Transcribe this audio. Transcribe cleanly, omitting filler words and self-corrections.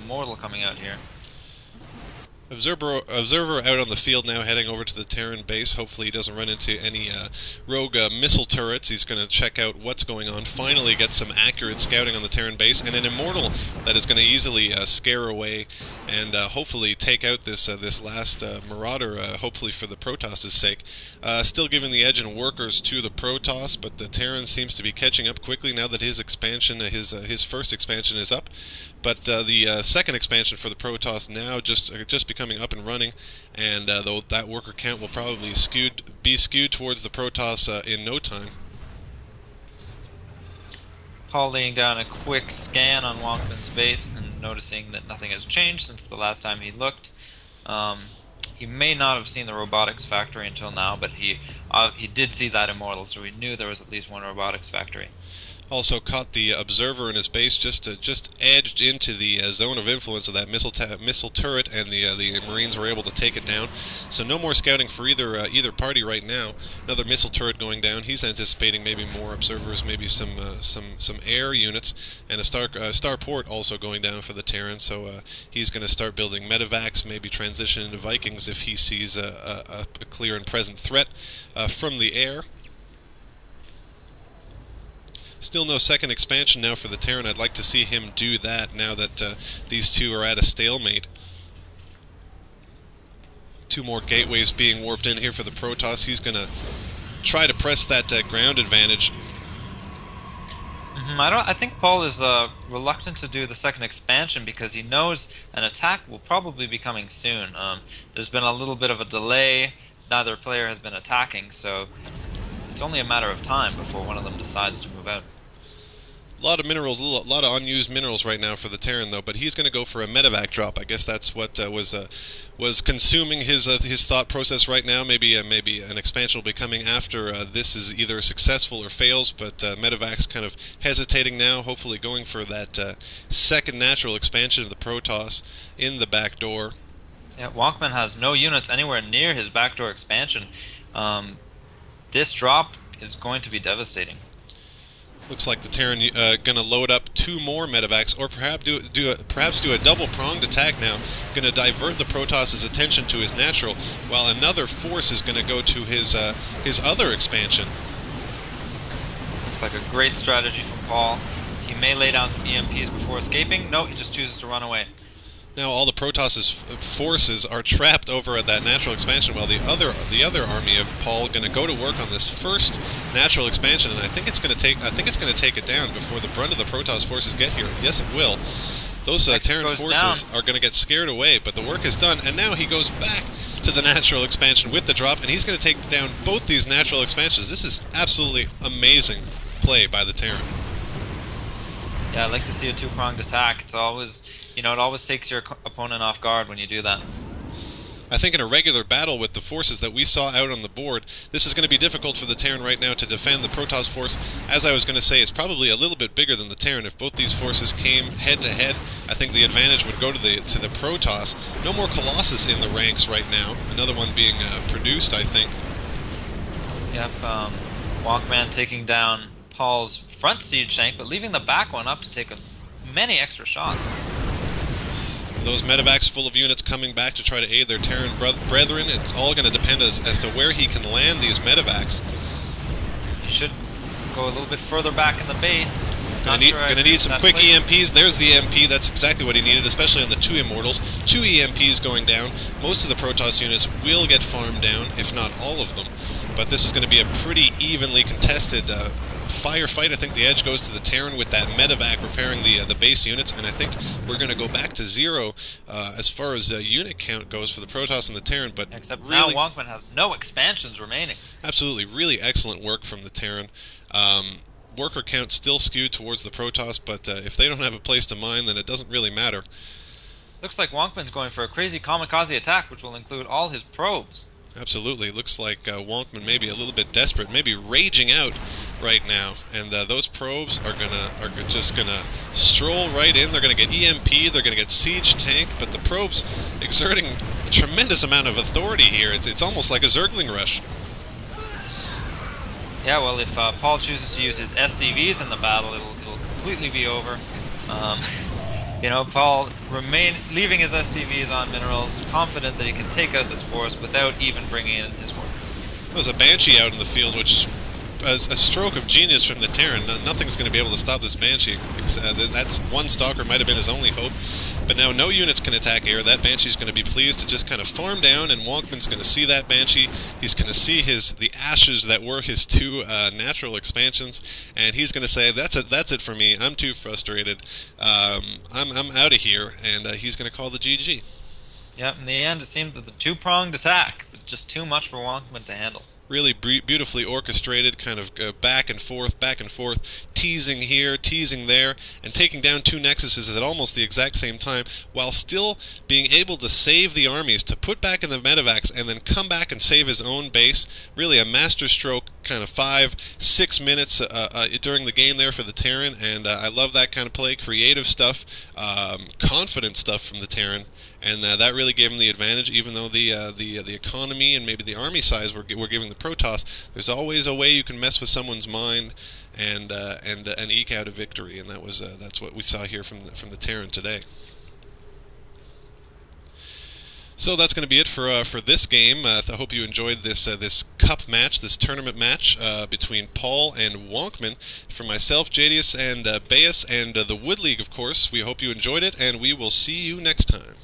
Immortal coming out here. Observer out on the field now, heading over to the Terran base. Hopefully he doesn't run into any rogue missile turrets. He's going to check out what's going on. Finally get some accurate scouting on the Terran base, and an Immortal that is going to easily scare away and hopefully take out this last Marauder, hopefully for the Protoss' sake. Still giving the edge in workers to the Protoss, but the Terran seems to be catching up quickly now that his expansion, his first expansion is up. But the second expansion for the Protoss now just becoming up and running, and though that worker count will probably be skewed towards the Protoss in no time. Paul laying down a quick scan on Wonkman's base and noticing that nothing has changed since the last time he looked. He may not have seen the robotics factory until now, but he did see that Immortal, so he knew there was at least one robotics factory. Also caught the Observer in his base, just edged into the zone of influence of that missile turret, and the Marines were able to take it down. So no more scouting for either party right now. Another missile turret going down. He's anticipating maybe more Observers, maybe some air units, and a starport also going down for the Terran. So he's going to start building medevacs, maybe transition into Vikings if he sees a clear and present threat from the air. Still no second expansion now for the Terran. I'd like to see him do that now that these two are at a stalemate. Two more gateways being warped in here for the Protoss. He's going to try to press that ground advantage. I think Paul is reluctant to do the second expansion because he knows an attack will probably be coming soon. There's been a little bit of a delay. Neither player has been attacking, so it's only a matter of time before one of them decides to move out. A lot of minerals, a lot of unused minerals right now for the Terran, though. But he's going to go for a medevac drop. I guess that's what was consuming his thought process right now. Maybe an expansion will be coming after this is either successful or fails. But medevac's kind of hesitating now. Hopefully going for that second natural expansion of the Protoss in the Backdoor. Yeah, Wonkman has no units anywhere near his Backdoor expansion. This drop is going to be devastating. Looks like the Terran going to load up two more medevacs, or perhaps do a double-pronged attack now. Going to divert the Protoss' attention to his natural, while another force is going to go to his other expansion. Looks like a great strategy from Paul. He may lay down some EMPs before escaping. No, he just chooses to run away. Now all the Protoss' forces are trapped over at that natural expansion, while the other army of Paul going to go to work on this first natural expansion, and I think it's going to take it down before the brunt of the Protoss forces get here. Yes, it will. Those Terran forces are going to get scared away, but the work is done, and now he goes back to the natural expansion with the drop, and he's going to take down both these natural expansions. This is absolutely amazing play by the Terran. Yeah, I'd like to see a two-pronged attack. It's always, it always takes your opponent off guard when you do that. I think in a regular battle with the forces that we saw out on the board, this is going to be difficult for the Terran right now to defend. The Protoss force, as I was going to say, is probably a little bit bigger than the Terran. If both these forces came head-to-head, I think the advantage would go to the Protoss. No more Colossus in the ranks right now. Another one being produced, I think. Yep, Wonkman taking down Paul's front siege tank, but leaving the back one up to take many extra shots. Those medevacs full of units coming back to try to aid their Terran brethren. It's all going to depend as to where he can land these medevacs. He should go a little bit further back in the base. Going to need some quick EMPs. There's the EMP. That's exactly what he needed, especially on the two Immortals. Two EMPs going down. Most of the Protoss units will get farmed down, if not all of them. But this is going to be a pretty evenly contested firefight. I think the edge goes to the Terran with that medevac repairing the base units, and I think we're going to go back to zero as far as unit count goes for the Protoss and the Terran. But except really, now Wonkman has no expansions remaining. Absolutely, really excellent work from the Terran. Worker count still skewed towards the Protoss, but if they don't have a place to mine, then it doesn't really matter. Looks like Wonkman's going for a crazy kamikaze attack, which will include all his probes. Absolutely. Looks like Wonkman may be a little bit desperate, maybe raging out right now. And those probes are just gonna stroll right in. They're gonna get EMP. They're gonna get siege tank. But the probes exerting a tremendous amount of authority here. It's almost like a Zergling rush. Yeah. Well, if Paul chooses to use his SCVs in the battle, it'll completely be over. Paul leaving his SCVs on minerals, confident that he can take out this forest without even bringing in his workers. There was a Banshee out in the field, which is a stroke of genius from the Terran. Nothing's going to be able to stop this Banshee. That's one stalker might have been his only hope. But now no units can attack air. That Banshee's going to be pleased to just kind of farm down, and Wonkman's going to see that Banshee. He's going to see the ashes that were his two natural expansions, and he's going to say, "That's it for me. I'm too frustrated. I'm out of here," and he's going to call the GG. Yep, in the end, it seemed that the two-pronged attack was just too much for Wonkman to handle. Really beautifully orchestrated, kind of back and forth, teasing here, teasing there, and taking down two nexuses at almost the exact same time, while still being able to save the armies, to put back in the medevacs, and then come back and save his own base. Really a masterstroke, kind of 5-6 minutes during the game there for the Terran, and I love that kind of play, creative stuff, confident stuff from the Terran. And that really gave him the advantage, even though the economy and maybe the army size were giving the Protoss. There's always a way you can mess with someone's mind and eke out a victory, and that's what we saw here from the Terran today. So that's going to be it for this game. I hope you enjoyed this cup match, this tournament match between Paul and Wonkman. For myself, Jadius, and Bayes, and the Wood League, of course, we hope you enjoyed it, and we will see you next time.